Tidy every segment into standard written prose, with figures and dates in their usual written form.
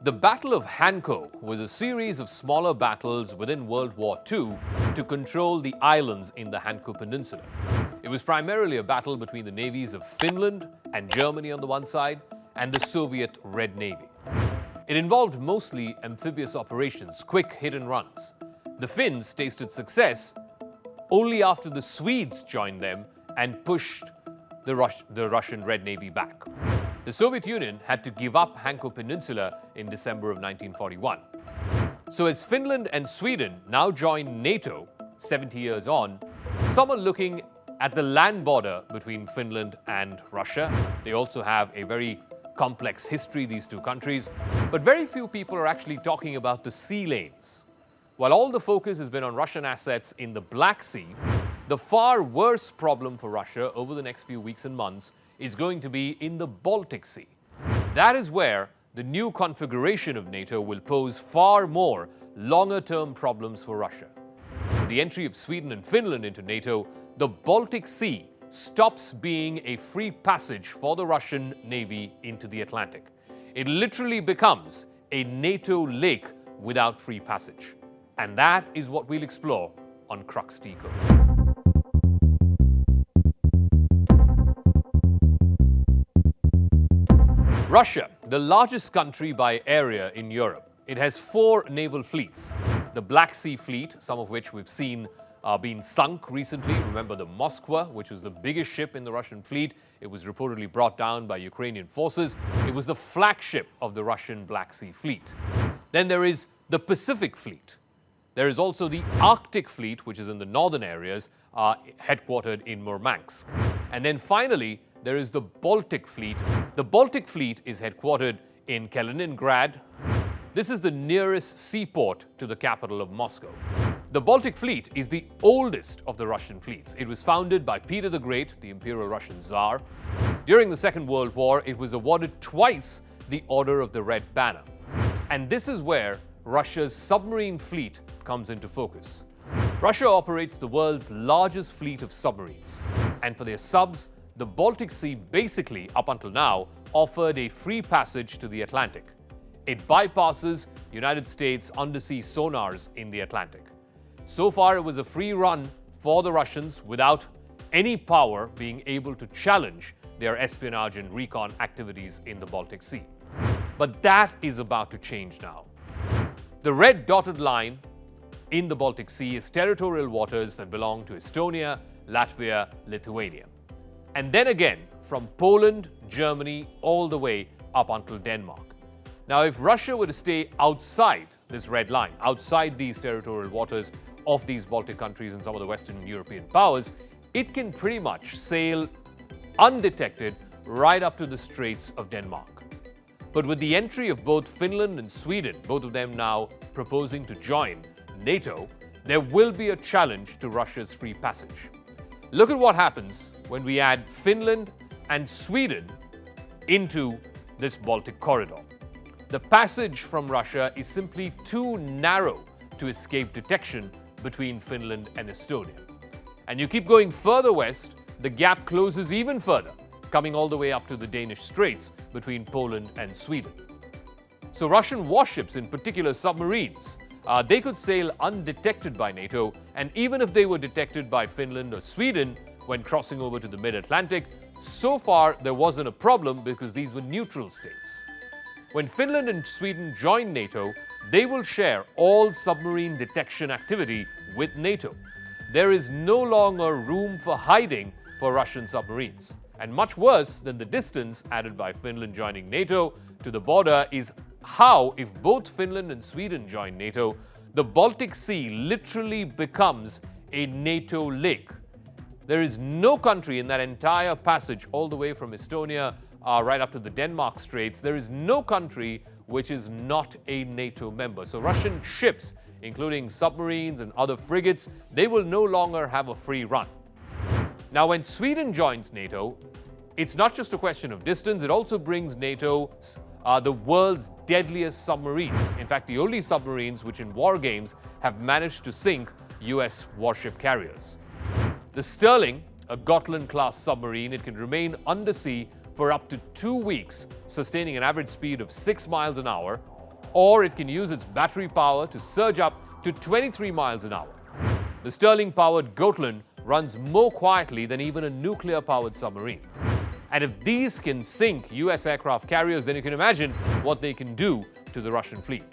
The Battle of Hanko was a series of smaller battles within World War II to control the islands in the Hanko Peninsula. It was primarily a battle between the navies of Finland and Germany on the one side and the Soviet Red Navy. It involved mostly amphibious operations, quick hit and runs. The Finns tasted success only after the Swedes joined them and pushed the Russian Red Navy back. The Soviet Union had to give up Hanko Peninsula in December of 1941. So as Finland and Sweden now join NATO 70 years on, some are looking at the land border between Finland and Russia. They also have a very complex history, these two countries, but very few people are actually talking about the sea lanes. While all the focus has been on Russian assets in the Black Sea, the far worse problem for Russia over the next few weeks and months is going to be in the Baltic Sea. That is where the new configuration of NATO will pose far more longer-term problems for Russia. With the entry of Sweden and Finland into NATO, the Baltic Sea stops being a free passage for the Russian Navy into the Atlantic. It literally becomes a NATO lake without free passage. And that is what we'll explore on Crux DeCode. Russia, the largest country by area in Europe. It has 4 naval fleets. The Black Sea Fleet, some of which we've seen being sunk recently. Remember the Moskva, which was the biggest ship in the Russian fleet. It was reportedly brought down by Ukrainian forces. It was the flagship of the Russian Black Sea Fleet. Then there is the Pacific Fleet. There is also the Arctic Fleet, which is in the northern areas, headquartered in Murmansk. And then finally, there is the Baltic Fleet. The Baltic Fleet is headquartered in Kaliningrad. This is the nearest seaport to the capital of Moscow. The Baltic Fleet is the oldest of the Russian fleets. It was founded by Peter the Great, the Imperial Russian Tsar. During the Second World War, it was awarded twice the Order of the Red Banner. And this is where Russia's submarine fleet comes into focus. Russia operates the world's largest fleet of submarines. And for their subs, the Baltic Sea basically, up until now, offered a free passage to the Atlantic. It bypasses United States undersea sonars in the Atlantic. So far, it was a free run for the Russians without any power being able to challenge their espionage and recon activities in the Baltic Sea. But that is about to change now. The red dotted line in the Baltic Sea is territorial waters that belong to Estonia, Latvia, Lithuania. And then again, from Poland, Germany, all the way up until Denmark. Now, if Russia were to stay outside this red line, outside these territorial waters of these Baltic countries and some of the Western European powers, it can pretty much sail undetected right up to the Straits of Denmark. But with the entry of both Finland and Sweden, both of them now proposing to join NATO, there will be a challenge to Russia's free passage. Look at what happens when we add Finland and Sweden into this Baltic corridor. The passage from Russia is simply too narrow to escape detection between Finland and Estonia. And you keep going further west, the gap closes even further, coming all the way up to the Danish Straits between Poland and Sweden. So Russian warships, in particular submarines, they could sail undetected by NATO, and even if they were detected by Finland or Sweden when crossing over to the mid-Atlantic, so far there wasn't a problem because these were neutral states. When Finland and Sweden join NATO, they will share all submarine detection activity with NATO. There is no longer room for hiding for Russian submarines. And much worse than the distance added by Finland joining NATO to the border is how, if both Finland and Sweden join NATO, the Baltic Sea literally becomes a NATO lake. There is no country in that entire passage, all the way from Estonia right up to the Denmark Straits, there is no country which is not a NATO member. So Russian ships, including submarines and other frigates, they will no longer have a free run. Now, when Sweden joins NATO, it's not just a question of distance, it also brings NATO the world's deadliest submarines. In fact, the only submarines which in war games have managed to sink US warship carriers. The Sterling, a Gotland-class submarine, it can remain undersea for up to 2 weeks, sustaining an average speed of 6 miles an hour, or it can use its battery power to surge up to 23 miles an hour. The Stirling-powered Gotland runs more quietly than even a nuclear-powered submarine. And if these can sink US aircraft carriers, then you can imagine what they can do to the Russian fleet.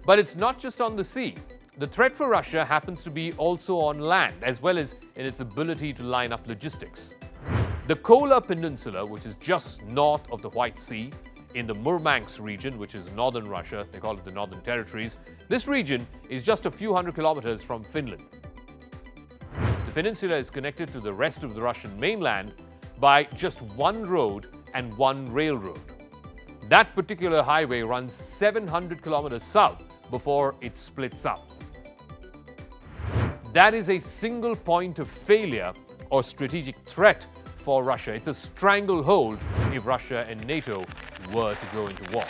But it's not just on the sea. The threat for Russia happens to be also on land, as well as in its ability to line up logistics. The Kola Peninsula, which is just north of the White Sea, in the Murmansk region, which is northern Russia, they call it the Northern Territories, this region is just a few hundred kilometers from Finland. The peninsula is connected to the rest of the Russian mainland by just one road and one railroad. That particular highway runs 700 kilometers south before it splits up. That is a single point of failure or strategic threat for Russia. It's a stranglehold if Russia and NATO were to go into war.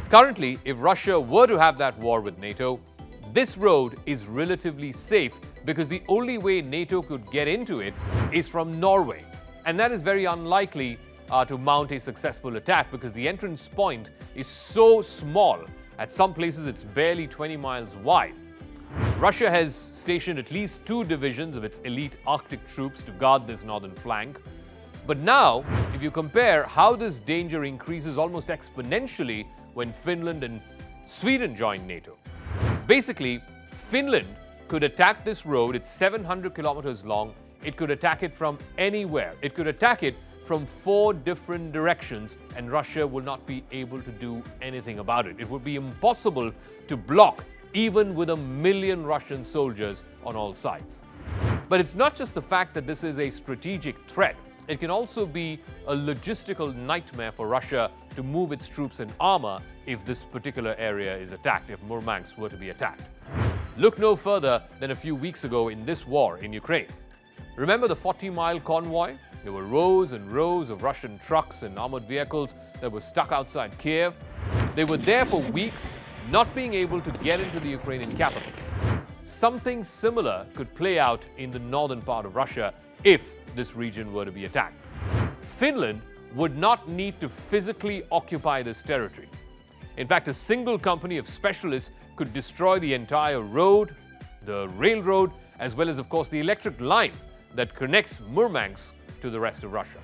Currently, if Russia were to have that war with NATO, this road is relatively safe because the only way NATO could get into it is from Norway. And that is very unlikely to mount a successful attack because the entrance point is so small. At some places, it's barely 20 miles wide. Russia has stationed at least 2 divisions of its elite Arctic troops to guard this northern flank. But now, if you compare how this danger increases almost exponentially when Finland and Sweden join NATO. Basically, Finland could attack this road. It's 700 kilometers long. It could attack it from anywhere. It could attack it from 4 different directions, and Russia will not be able to do anything about it. It would be impossible to block, even with 1 million Russian soldiers on all sides. But it's not just the fact that this is a strategic threat. It can also be a logistical nightmare for Russia to move its troops and armor if this particular area is attacked, if Murmansk were to be attacked. Look no further than a few weeks ago in this war in Ukraine. Remember the 40-mile convoy? There were rows and rows of Russian trucks and armored vehicles that were stuck outside Kiev. They were there for weeks, not being able to get into the Ukrainian capital. Something similar could play out in the northern part of Russia if this region were to be attacked. Finland would not need to physically occupy this territory. In fact, a single company of specialists could destroy the entire road, the railroad, as well as, of course, the electric line that connects Murmansk to the rest of Russia.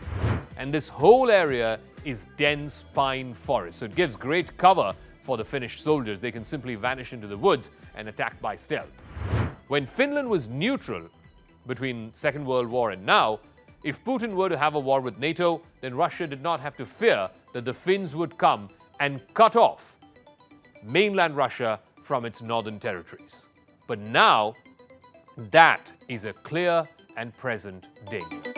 And this whole area is dense pine forest, so it gives great cover for the Finnish soldiers. They can simply vanish into the woods and attack by stealth. When Finland was neutral between Second World War and now, if Putin were to have a war with NATO, then Russia did not have to fear that the Finns would come and cut off mainland Russia from its northern territories. But now, that is a clear and present danger.